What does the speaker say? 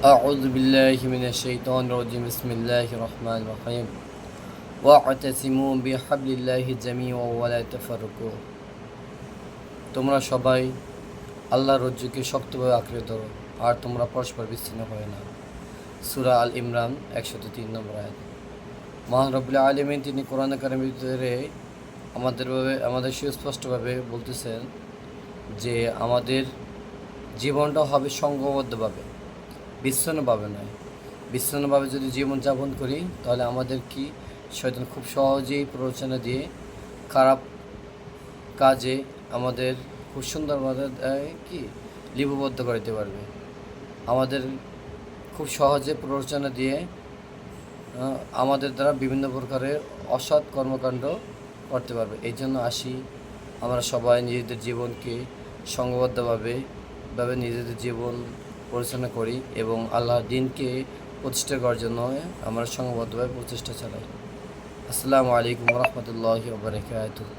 أعوذ بالله من الشيطان الرجيم بسم الله الرحمن الرحيم واعتصموا بحبل الله جميعا ولا تفرقوا তোমরা সবাই আল্লাহর রজ্জুকে শক্তভাবে আঁকড়ে ধরো আর তোমরা পরস্পর বিচ্ছিন্ন হয় না। সূরা আল ইমরান 103 নম্বর আয়াত। মহান রব্বুল আলামিন তিনি কোরআন কারীমের ভিতরে আমাদের সুস্পষ্টভাবে বলতেছেন যে আমাদের জীবনটা হবে সংঘবদ্ধভাবে, বিচ্ছিন্নভাবে নয়। বিচ্ছিন্নভাবে যদি জীবনযাপন করি তাহলে আমাদের কি শয়তান খুব সহজেই প্ররোচনা দিয়ে খারাপ কাজে আমাদের খুব সুন্দরভাবে কি লিপিবদ্ধ করতে পারবে। আমাদের খুব সহজে প্ররোচনা দিয়ে আমাদের দ্বারা বিভিন্ন প্রকারের অসৎ কর্মকাণ্ড করতে পারবে। এই জন্য আমরা সবাই নিজেদের জীবনকে সংঘবদ্ধভাবে নিজেদের জীবন পরিচালনা করি এবং আল্লাহর দ্বীনকে প্রতিষ্ঠা করার জন্য আমরা সংঘবদ্ধভাবে প্রচেষ্টা চালাই। আসসালামু আলাইকুম ওয়া রাহমাতুল্লাহি ওয়া বারাকাতুহু।